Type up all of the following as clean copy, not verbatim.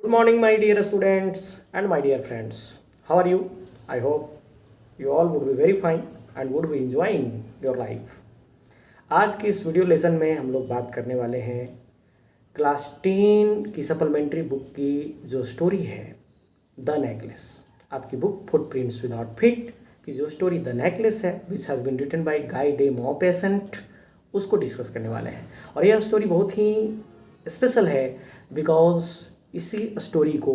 Good morning, my dear students and my dear friends. How are you? I hope you all would be very fine and would be enjoying your life. आज की इस video lesson में हम लोग बात करने वाले हैं क्लास 10 की सप्लीमेंट्री बुक की जो स्टोरी है द नेकलेस। आपकी बुक फुटप्रिंट्स विदाउट फीट की जो स्टोरी द नेकलेस है which has been written by Guy de Maupassant, उसको डिस्कस करने वाले हैं। और यह स्टोरी बहुत ही स्पेशल है बिकॉज इसी स्टोरी को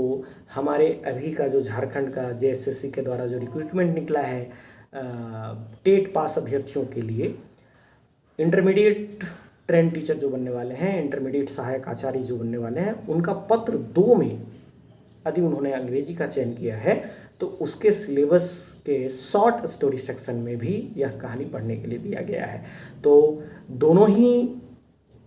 हमारे अभी का जो झारखंड का जेएसएससी के द्वारा जो रिक्रूटमेंट निकला है टेट पास अभ्यर्थियों के लिए, इंटरमीडिएट ट्रेन टीचर जो बनने वाले हैं, इंटरमीडिएट सहायक आचार्य जो बनने वाले हैं, उनका पत्र 2 में यदि उन्होंने अंग्रेजी का चयन किया है तो उसके सिलेबस के शॉर्ट स्टोरी सेक्शन में भी यह कहानी पढ़ने के लिए दिया गया है। तो दोनों ही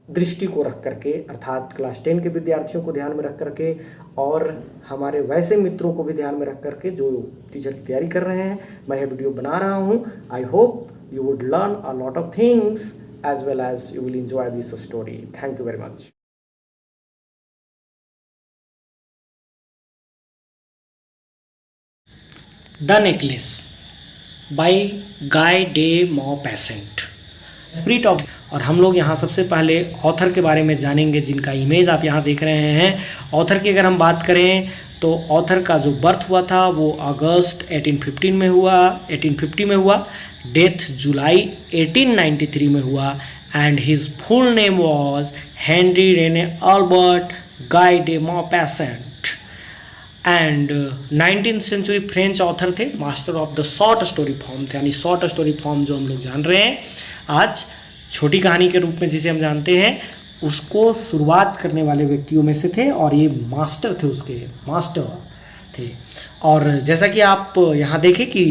दृष्टि को रख करके, अर्थात क्लास 10 के विद्यार्थियों को ध्यान में रख करके और हमारे वैसे मित्रों को भी ध्यान में रख करके जो टीचर की तैयारी कर रहे हैं, मैं यह वीडियो बना रहा हूँ। I hope you would learn a lot of things as well as you will enjoy this story. Thank you very much. The Necklace by Guy de Maupassant. Spirit of, और हम लोग यहाँ सबसे पहले ऑथर के बारे में जानेंगे जिनका इमेज आप यहाँ देख रहे हैं। ऑथर की अगर हम बात करें तो ऑथर का जो बर्थ हुआ था वो अगस्त 1850 में हुआ, डेथ जुलाई 1893 में हुआ and his full name was Henry Rene Albert Guy de Maupassant and 19th century French author थे, master of the short story form थे। यानी शॉर्ट स्टोरी फॉर्म जो हम लोग जान रहे हैं आज छोटी कहानी के रूप में जिसे हम जानते हैं, उसको शुरुआत करने वाले व्यक्तियों में से थे और ये मास्टर थे, उसके मास्टर थे। और जैसा कि आप यहाँ देखें कि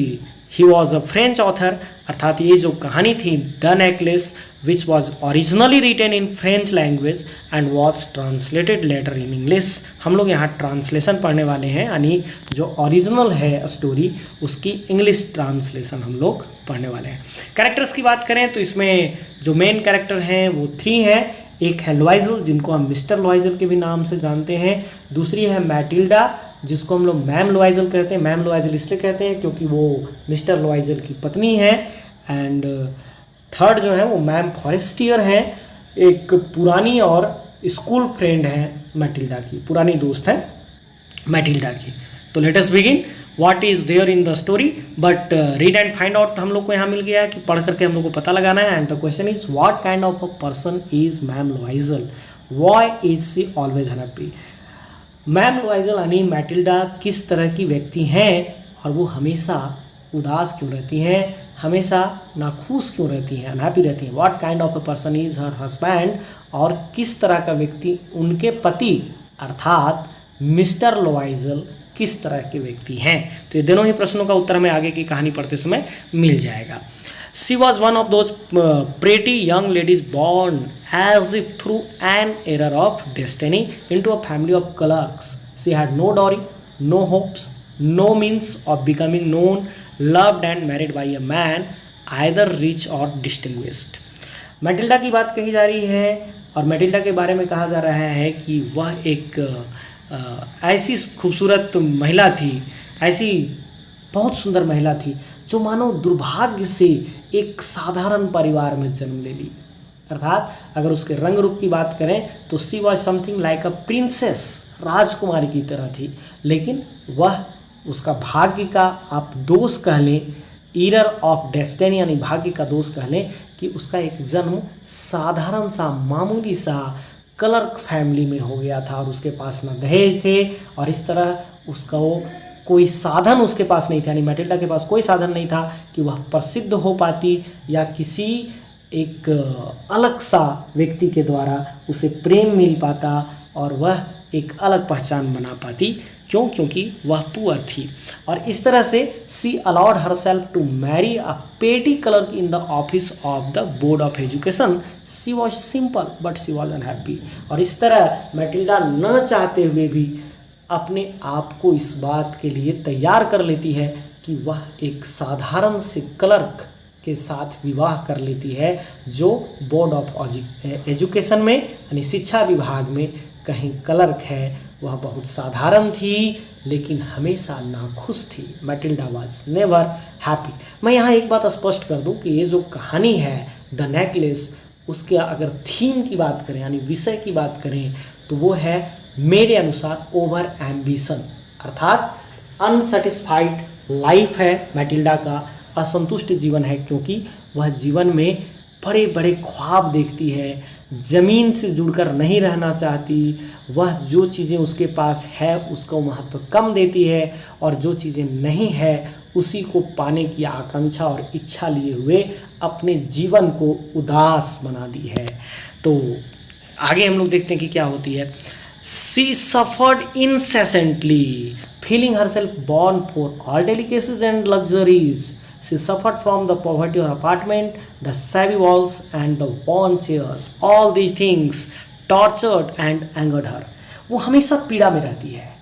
he was a French author, अर्थात ये जो कहानी थी the necklace which was originally written in French language and was translated later in English. हम लोग यहाँ ट्रांसलेशन पढ़ने वाले हैं, यानी जो ओरिजिनल है स्टोरी उसकी इंग्लिश ट्रांसलेशन हम लोग पढ़ने वाले हैं। कैरेक्टर्स की बात करें तो इसमें जो मेन कैरेक्टर हैं वो 3 हैं। एक है लॉइजल, जिनको हम मिस्टर लॉइजल के भी नाम से जानते हैं। दूसरी है मैटिल्डा, जिसको हम लोग मैम लॉइजल कहते हैं। मैम लॉइजल इसलिए कहते हैं क्योंकि वो मिस्टर लॉइजल की पत्नी है। एंड थर्ड जो है वो मैम फॉरेस्टियर हैं, एक पुरानी और स्कूल फ्रेंड है मैटिल्डा की, पुरानी दोस्त है मैटिल्डा की। तो let us begin what is there in the story, but read and find out हम लोग को यहाँ मिल गया है कि पढ़ करके हम लोग को पता लगाना है। And the question is what kind of a person is ma'am Loisel, why is she always happy. Ma'am Loisel यानी मैटिल्डा किस तरह की व्यक्ति हैं और वो हमेशा उदास क्यों रहती हैं, हमेशा नाखुश क्यों रहती हैं, अनहैप्पी रहती हैं। What kind of a person is her husband, और किस तरह का व्यक्ति उनके पति अर्थात मिस्टर लॉइजल किस तरह के व्यक्ति हैं। तो ये दोनों ही प्रश्नों का उत्तर हमें आगे की कहानी पढ़ते समय मिल जाएगा। She was one of those pretty young ladies born as if through an error of destiny into a family of clerks. She had no dowry, no hopes, no means of becoming known, loved and married by a man either rich or distinguished. Matilda की बात कही जा रही है और Matilda के बारे में कहा जा रहा है कि वह एक ऐसी खूबसूरत महिला थी, ऐसी बहुत सुंदर महिला थी जो मानो दुर्भाग्य से एक साधारण परिवार में जन्म ले ली। अर्थात अगर उसके रंग रूप की बात करें तो she was something like a princess, राजकुमारी की तरह थी, लेकिन वह उसका भाग्य का आप दोष कह लें, ईरर ऑफ डेस्टिनी यानी भाग्य का दोष कह लें कि उसका एक जन्म साधारण सा मामूली सा क्लर्क फैमिली में हो गया था और उसके पास न दहेज थे और इस तरह उसका वो कोई साधन उसके पास नहीं था। यानी मैटिल्डा के पास कोई साधन नहीं था कि वह प्रसिद्ध हो पाती या किसी एक अलग सा व्यक्ति के द्वारा उसे प्रेम मिल पाता और वह एक अलग पहचान बना पाती। क्यों? क्योंकि वह पुअर थी। और इस तरह से she allowed herself to marry a petty clerk in the office of the board of education. She was simple but she was unhappy. और इस तरह मैटिल्डा न चाहते हुए भी अपने आप को इस बात के लिए तैयार कर लेती है कि वह एक साधारण से क्लर्क के साथ विवाह कर लेती है जो बोर्ड ऑफ एजुकेशन में यानी शिक्षा विभाग में कहीं क्लर्क है वह बहुत साधारण थी लेकिन हमेशा नाखुश थी। Matilda was never happy. मैं यहाँ एक बात स्पष्ट कर दूँ कि ये जो कहानी है द नेकलेस, उसके अगर थीम की बात करें यानी विषय की बात करें तो वो है मेरे अनुसार ओवर एम्बिशन, अर्थात अनसेटिस्फाइड लाइफ है मैटिल्डा का, असंतुष्ट जीवन है क्योंकि वह जीवन में बड़े बड़े ख्वाब देखती है, ज़मीन से जुड़कर नहीं रहना चाहती, वह जो चीज़ें उसके पास है उसका महत्व कम देती है और जो चीज़ें नहीं है उसी को पाने की आकांक्षा और इच्छा लिए हुए अपने जीवन को उदास बना दी है। तो आगे हम लोग देखते हैं कि क्या होती है। सी suffered incessantly, feeling herself born for all delicacies and luxuries. She suffered from the poverty of her apartment, the shabby walls and the worn chairs. All these things tortured and angered her. वो हमेशा पीड़ा में रहती है।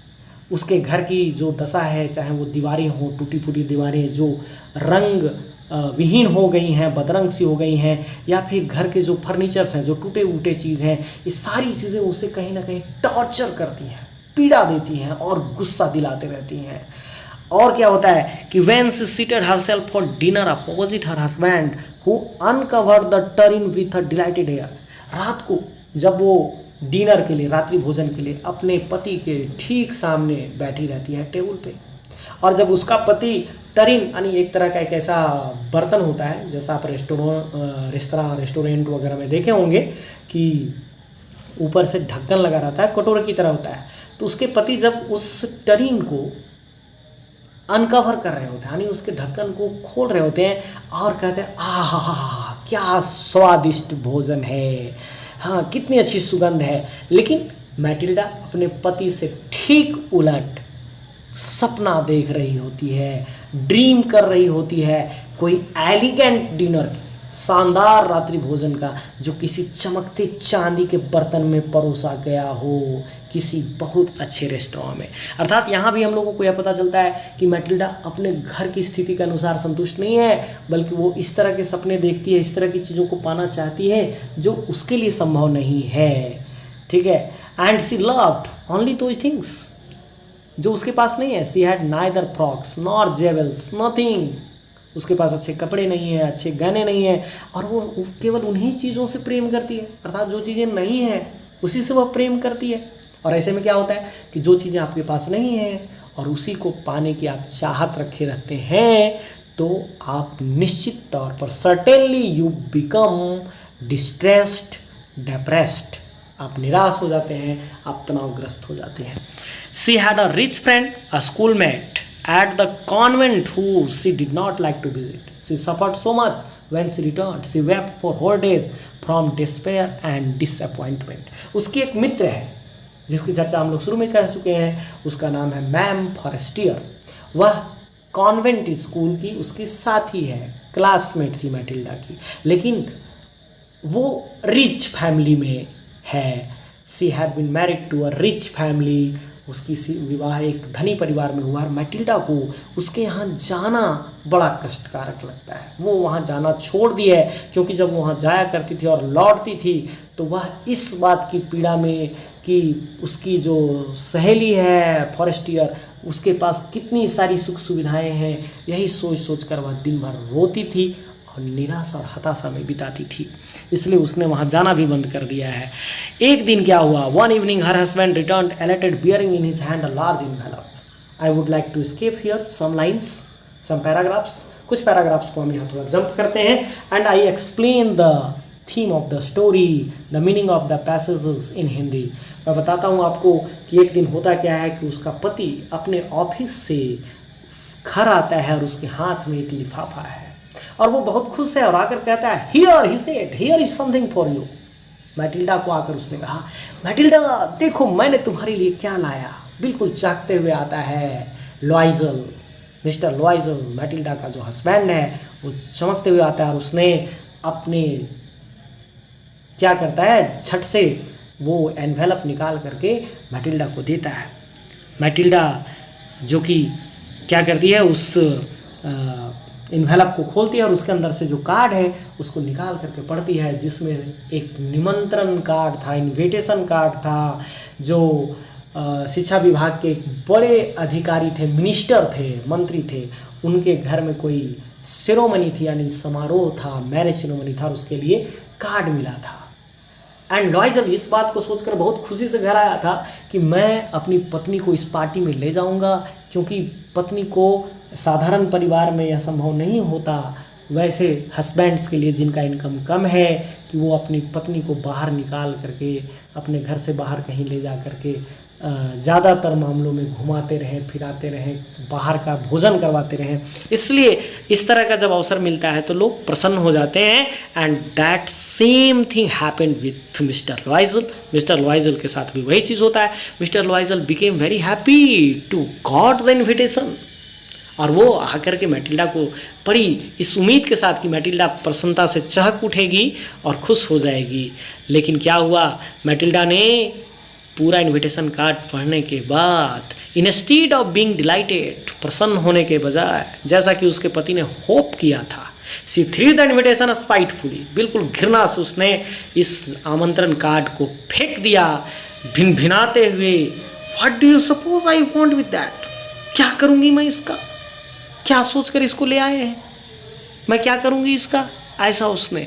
उसके घर की जो दशा है, चाहे वो दीवारें हों, टूटी फूटी दीवारें जो रंग विहीन हो गई हैं, बदरंग सी हो गई हैं, या फिर घर के जो फर्नीचर्स हैं, जो टूटे फूटे चीज़ हैं, ये सारी चीज़ें उसे कहीं ना कहीं टॉर्चर करती हैं, पीड़ा देती हैं और गुस्सा दिलाते रहती हैं। और क्या होता है कि when she seated herself for dinner opposite her husband who uncovered the tureen with a delighted air, रात को जब वो डिनर के लिए, रात्रि भोजन के लिए अपने पति के ठीक सामने बैठी रहती है टेबल पे, और जब उसका पति टरीन यानी एक तरह का एक ऐसा बर्तन होता है जैसा आप रेस्टोरेंट वगैरह में देखे होंगे कि ऊपर से ढक्कन लगा रहता है, कटोरे की तरह होता है, तो उसके पति जब उस टरीन को अनकवर कर रहे होते हैं यानी उसके ढक्कन को खोल रहे होते हैं और कहते हैं आहा क्या स्वादिष्ट भोजन है, हाँ कितनी अच्छी सुगंध है। लेकिन मैटिल्डा अपने पति से ठीक उलट सपना देख रही होती है, ड्रीम कर रही होती है कोई एलिगेंट डिनर की, शानदार रात्रि भोजन का जो किसी चमकते चांदी के बर्तन में परोसा गया हो किसी बहुत अच्छे रेस्टोरेंट में। अर्थात यहाँ भी हम लोगों को यह पता चलता है कि मैटिल्डा अपने घर की स्थिति के अनुसार संतुष्ट नहीं है, बल्कि वो इस तरह के सपने देखती है, इस तरह की चीज़ों को पाना चाहती है जो उसके लिए संभव नहीं है। ठीक है, and she loved only those things जो उसके पास नहीं है। She had neither frocks nor jewels nothing, उसके पास अच्छे कपड़े नहीं हैं, अच्छे गहने नहीं हैं, और वो केवल उन्हीं चीज़ों से प्रेम करती है, अर्थात जो चीज़ें नहीं हैं उसी से वह प्रेम करती है। और ऐसे में क्या होता है कि जो चीज़ें आपके पास नहीं हैं और उसी को पाने की आप चाहत रखे रहते हैं तो आप निश्चित तौर पर certainly you become distressed, depressed, आप निराश हो जाते हैं, आप तनावग्रस्त हो जाते हैं। She had a rich friend, a schoolmate at the convent who she did not like to visit. She suffered so much when she returned. She wept for whole days from despair and disappointment. उसकी एक मित्र है जिसकी चर्चा हम लोग शुरू में कर चुके हैं, उसका नाम है मैम फॉरेस्टियर। वह कॉन्वेंट स्कूल की उसकी साथी है, क्लासमेट थी मैटिल्डा की, लेकिन वो रिच फैमिली में है। She had been married to a rich family, उसकी विवाह एक धनी परिवार में हुआ और मैटिल्डा को उसके यहाँ जाना बड़ा कष्टकारक लगता है। वो वहाँ जाना छोड़ दिया है क्योंकि जब वहाँ जाया करती थी और लौटती थी तो वह इस बात की पीड़ा में कि उसकी जो सहेली है फॉरेस्टियर, उसके पास कितनी सारी सुख सुविधाएं हैं, यही सोच सोच कर वह दिन भर रोती थी और निराशा और हताशा में बिताती थी, इसलिए उसने वहाँ जाना भी बंद कर दिया है। एक दिन क्या हुआ, one evening her husband returned elated bearing in his hand a large envelope. I would like to skip here some lines, some paragraphs, कुछ पैराग्राफ्स को हम यहाँ थोड़ा जंप करते हैं and I explain the theme of the story, the meaning of the passages in Hindi. मैं बताता हूँ आपको कि एक दिन होता क्या है कि उसका पति अपने ऑफिस से घर आता है और उसके हाथ में एक लिफाफा है और वो बहुत खुश है और आकर कहता है here, he said, here is something for you. Matilda को आकर उसने कहा, मैटिल्डा देखो मैंने तुम्हारे लिए क्या लाया। बिल्कुल चाहते हुए आता है लॉइजल, मिस्टर लॉइजल, मैटिल्डा का जो हस्बैंड है, वो चमकते हुए आता है और उसने अपने क्या करता है, झट से वो एनवेलप निकाल करके मैटिल्डा को देता है। मैटिल्डा जो कि क्या करती है, उस एनवेलप को खोलती है और उसके अंदर से जो कार्ड है उसको निकाल करके पढ़ती है, जिसमें एक निमंत्रण कार्ड था, इनविटेशन कार्ड था, जो शिक्षा विभाग के एक बड़े अधिकारी थे, मिनिस्टर थे, मंत्री थे, उनके घर में कोई सेरेमनी थी, यानी समारोह था, मैरिज सेरेमनी था, और उसके लिए कार्ड मिला था। एंड लॉयजल इस बात को सोचकर बहुत खुशी से घर आया था कि मैं अपनी पत्नी को इस पार्टी में ले जाऊंगा, क्योंकि पत्नी को साधारण परिवार में यह संभव नहीं होता, वैसे हस्बैंड्स के लिए जिनका इनकम कम है, कि वो अपनी पत्नी को बाहर निकाल करके अपने घर से बाहर कहीं ले जा करके ज़्यादातर मामलों में घुमाते रहें, फिराते रहें, बाहर का भोजन करवाते रहें। इसलिए इस तरह का जब अवसर मिलता है तो लोग प्रसन्न हो जाते हैं। And that same thing happened with mister Loisel. Mister Loisel के साथ भी वही चीज़ होता है। Mister Loisel became very happy to got the invitation, और वो आकर के मैटिल्डा को बड़ी इस उम्मीद के साथ कि मैटिल्डा प्रसन्नता से चहक उठेगी और खुश हो जाएगी। लेकिन क्या हुआ, मैटिल्डा ने पूरा इनविटेशन कार्ड पढ़ने के बाद इंस्टीड ऑफ बीइंग डिलाइटेड, प्रसन्न होने के बजाय, जैसा कि उसके पति ने होप किया था, she threw the invitation spitefully, बिल्कुल घृणा से उसने इस आमंत्रण कार्ड को फेंक दिया, भिनभिनाते हुए। What do you suppose I want with that, क्या करूंगी मैं इसका, क्या सोचकर इसको ले आए हैं, मैं क्या करूंगी इसका, ऐसा उसने।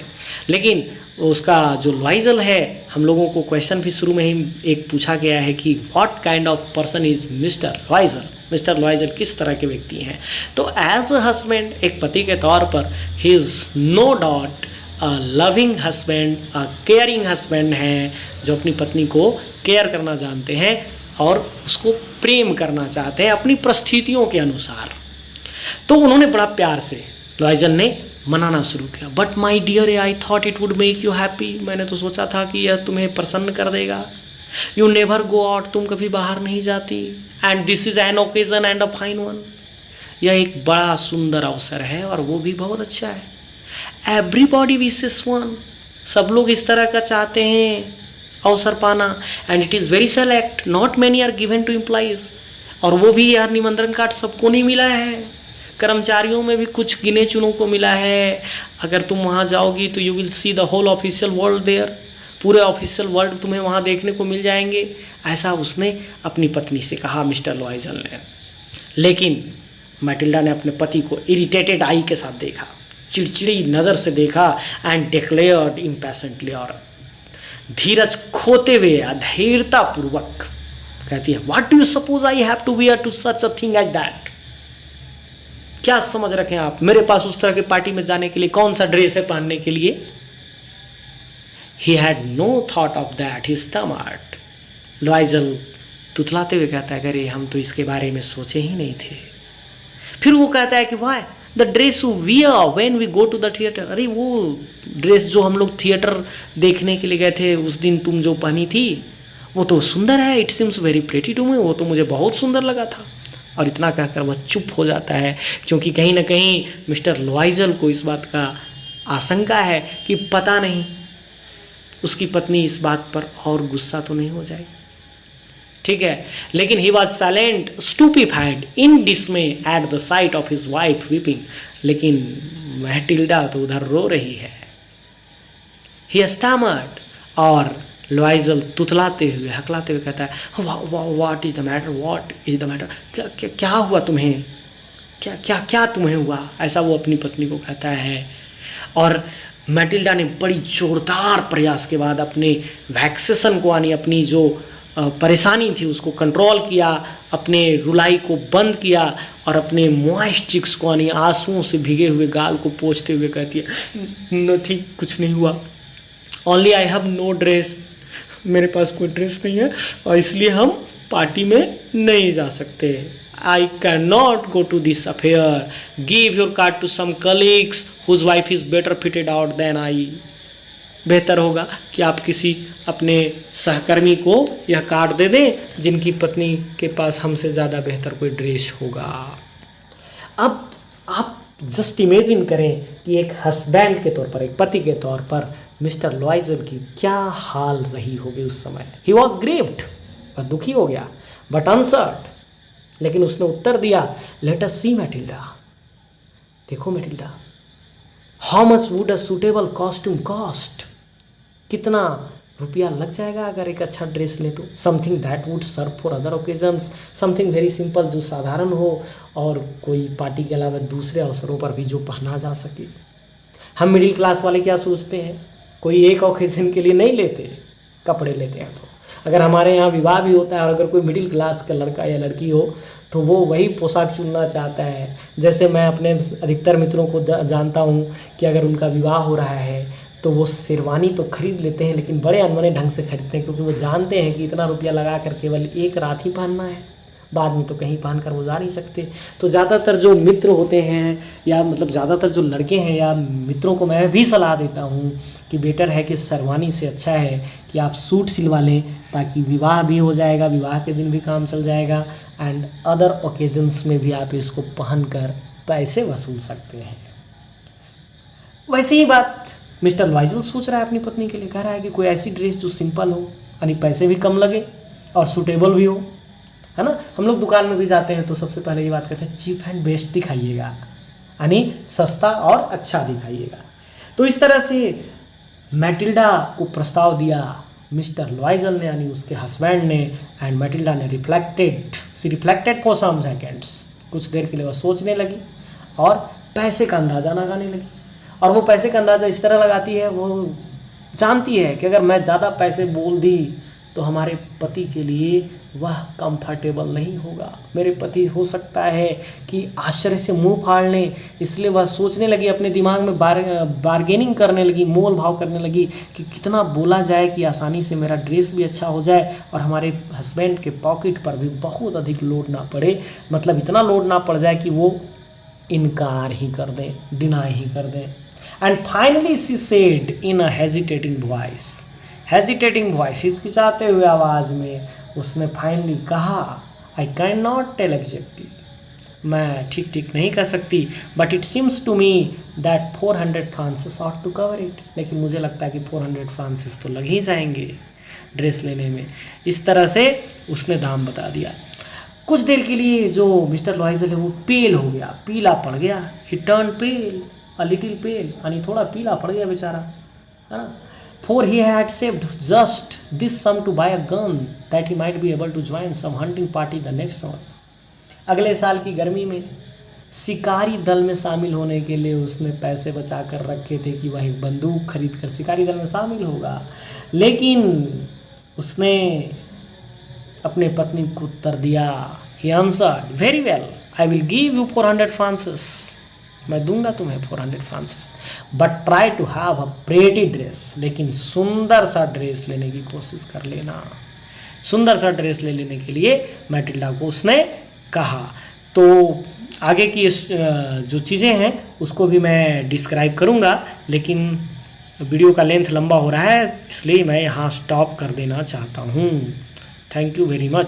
लेकिन उसका जो लॉयजल है, हम लोगों को क्वेश्चन भी शुरू में ही एक पूछा गया है कि what kind of person is mister Loisel, mister लॉयजल किस तरह के व्यक्ति हैं। तो एज अ हस्बैंड, एक पति के तौर पर, he is no doubt a loving husband, a caring husband हैं, जो अपनी पत्नी को केयर करना जानते हैं और उसको प्रेम करना चाहते हैं अपनी परिस्थितियों के अनुसार। तो उन्होंने बड़ा प्यार से लॉयजल ने मनाना शुरू किया। But my dear, I thought it would make you happy, मैंने तो सोचा था कि यह तुम्हें प्रसन्न कर देगा। यू नेवर गो आउट, तुम कभी बाहर नहीं जाती, and this is an occasion and a fine one, यह एक बड़ा सुंदर अवसर है और वो भी बहुत अच्छा है। एवरीबॉडी विशेस वन, सब लोग इस तरह का चाहते हैं अवसर पाना, and it is very select, not many are given to employees, और वो भी यार निमंत्रण कार्ड सबको नहीं मिला है, कर्मचारियों में भी कुछ गिने चुनों को मिला है। अगर तुम वहाँ जाओगी तो you will see the whole official world there, official ऑफिशियल वर्ल्ड तुम्हें वहाँ देखने को मिल जाएंगे, ऐसा उसने अपनी पत्नी से कहा, मिस्टर लॉयजल ने। लेकिन मैटिल्डा ने अपने पति को इरिटेटेड आई के साथ देखा, चिड़चिड़ी नज़र से देखा, एंड डिक्लेयर्ड इम्पैशेंटली, और धीरज खोते हुए अधीरतापूर्वक कहती है, what do you suppose I have to wear to such a thing as that, क्या समझ रखे आप, मेरे पास उस तरह की पार्टी में जाने के लिए कौन सा ड्रेस है पहनने के लिए। He had no thought of that, he stammered. Loisel तुतलाते हुए कहता है, अरे हम तो इसके बारे में सोचे ही नहीं थे। फिर वो कहता है कि why the dress you wear when we go to the theatre, अरे वो ड्रेस जो हम लोग थिएटर देखने के लिए गए थे उस दिन तुम जो पहनी थी वो तो सुंदर है, it seems very pretty to me, वो तो मुझे बहुत सुंदर लगा था। और इतना कहकर वह चुप हो जाता है, क्योंकि कहीं ना कहीं मिस्टर लॉयजल को इस बात का आशंका है कि पता नहीं उसकी पत्नी इस बात पर और गुस्सा तो नहीं हो जाएगी। ठीक है, लेकिन he was silent, stupefied, in डिसमे at the site of his wife weeping, लेकिन मैटिल्डा तो उधर रो रही है। ही स्टैमर्ड, और लॉयजल तुतलाते हुए हकलाते हुए कहता है, what is the matter, what is the matter, क्या हुआ तुम्हें, क्या तुम्हें हुआ, ऐसा वो अपनी पत्नी को कहता है। और मैटिल्डा ने बड़ी जोरदार प्रयास के बाद अपने वैक्सेशन को, यानी अपनी जो परेशानी थी उसको कंट्रोल किया, अपने रुलाई को बंद किया और अपने मॉइस्ट चिक्स को, यानी आंसुओं से भीगे हुए गाल को पोंछते हुए कहती है, नथिंग, कुछ नहीं हुआ, only I have no dress, मेरे पास कोई ड्रेस नहीं है और इसलिए हम पार्टी में नहीं जा सकते। I can not go to this affair, give your card to some colleagues whose wife is better fitted out than I, बेहतर होगा कि आप किसी अपने सहकर्मी को यह कार्ड दे दें जिनकी पत्नी के पास हमसे ज़्यादा बेहतर कोई ड्रेस होगा। अब आप जस्ट इमेजिन करें कि एक हस्बैंड के तौर पर, एक पति के तौर पर मिस्टर लॉयजल की क्या हाल रही होगी उस समय। ही वॉज ग्रेव्ड, वह दुखी हो गया, बट अनसर्ट, लेकिन उसने उत्तर दिया, लेट अस सी मैटिल्डा, देखो Matilda, how much would a suitable costume cost, कितना रुपया लग जाएगा अगर एक अच्छा ड्रेस ले तो। Something that would serve for other occasions, something very simple जो साधारण हो और कोई पार्टी के अलावा दूसरे अवसरों पर भी जो पहना जा सके। हम मिडिल क्लास वाले क्या सोचते हैं, कोई एक ओकेजन के लिए नहीं लेते कपड़े लेते हैं। तो अगर हमारे यहाँ विवाह भी होता है और अगर कोई मिडिल क्लास का लड़का या लड़की हो तो वो वही पोशाक चुनना चाहता है। जैसे मैं अपने अधिकतर मित्रों को जानता हूँ कि अगर उनका विवाह हो रहा है तो वो शेरवानी तो खरीद लेते हैं, लेकिन बड़े अनबने ढंग से खरीदते हैं, क्योंकि वो जानते हैं कि इतना रुपया लगा कर केवल एक रात ही पहनना है, बाद में तो कहीं पहन कर वो जा नहीं सकते। तो ज़्यादातर जो मित्र होते हैं या मतलब ज़्यादातर जो लड़के हैं या मित्रों को मैं भी सलाह देता हूँ कि बेटर है कि शेरवानी से अच्छा है कि आप सूट सिलवा लें, ताकि विवाह भी हो जाएगा, विवाह के दिन भी काम चल जाएगा एंड अदर ओकेजन्स में भी आप इसको पहन कर पैसे वसूल सकते हैं। वैसे ही बात मिस्टर वाइजल सोच रहा है अपनी पत्नी के लिए, कह रहा है कि कोई ऐसी ड्रेस जो सिंपल हो, यानी पैसे भी कम लगे और सूटेबल भी हो, है ना। हम लोग दुकान में भी जाते हैं तो सबसे पहले ये बात करते हैं चीप एंड बेस्ट दिखाइएगा, यानी सस्ता और अच्छा दिखाइएगा। तो इस तरह से मैटिल्डा को प्रस्ताव दिया मिस्टर लॉयजल ने, यानी उसके हस्बैंड ने, एंड मैटिल्डा ने रिफ्लेक्टेड फॉर सम सेकेंड्स, कुछ देर के लिए वह सोचने लगी और पैसे का अंदाज़ा लगाने लगी। और वो पैसे का अंदाज़ा इस तरह लगाती है, वो जानती है कि अगर मैं ज़्यादा पैसे बोल दी तो हमारे पति के लिए वह कंफर्टेबल नहीं होगा, मेरे पति हो सकता है कि आश्चर्य से मुंह फाड़ लें। इसलिए वह सोचने लगी, अपने दिमाग में बार्गेनिंग करने लगी, मोल भाव करने लगी कि कितना बोला जाए कि आसानी से मेरा ड्रेस भी अच्छा हो जाए और हमारे हस्बैंड के पॉकेट पर भी बहुत अधिक लोड ना पड़े, मतलब इतना लोड ना पड़ जाए कि वो इनकार ही कर दें, डिनाई ही कर दें। And finally she said in a hesitating voice, हिचकिचाते हुए आवाज़ में उसने फाइनली कहा, I can not tell exactly, मैं ठीक नहीं कर सकती, but it seems to me that 400 francs ought to cover it, लेकिन मुझे लगता है कि 400 फ्रांसिस तो लग ही जाएंगे ड्रेस लेने में। इस तरह से उसने दाम बता दिया। कुछ देर के लिए जो मिस्टर लॉयजल है वो पेल हो गया, पीला पड़ गया, ही टर्न पेल, अ लिटिल पेल, यानी थोड़ा पीला पड़ गया बेचारा, है ना। For he had saved just this sum to buy a gun that he might be able to join some hunting party the next summer. अगले साल की गर्मी में शिकारी दल में शामिल होने के लिए उसने पैसे बचा कर रखे थे कि वह एक बंदूक खरीद कर शिकारी दल में शामिल होगा। लेकिन उसने अपने पत्नी को उत्तर दिया, he answered, very well, I will give you 400 francs, मैं दूंगा तुम्हें 400 francs, but try to have a pretty dress, लेकिन सुंदर सा ड्रेस लेने की कोशिश कर लेना। सुंदर सा ड्रेस ले लेने के लिए मैटिल्डा को उसने कहा। तो आगे की जो चीज़ें हैं उसको भी मैं डिस्क्राइब करूंगा, लेकिन वीडियो का लेंथ लंबा हो रहा है, इसलिए मैं यहाँ स्टॉप कर देना चाहता हूँ। Thank you very much.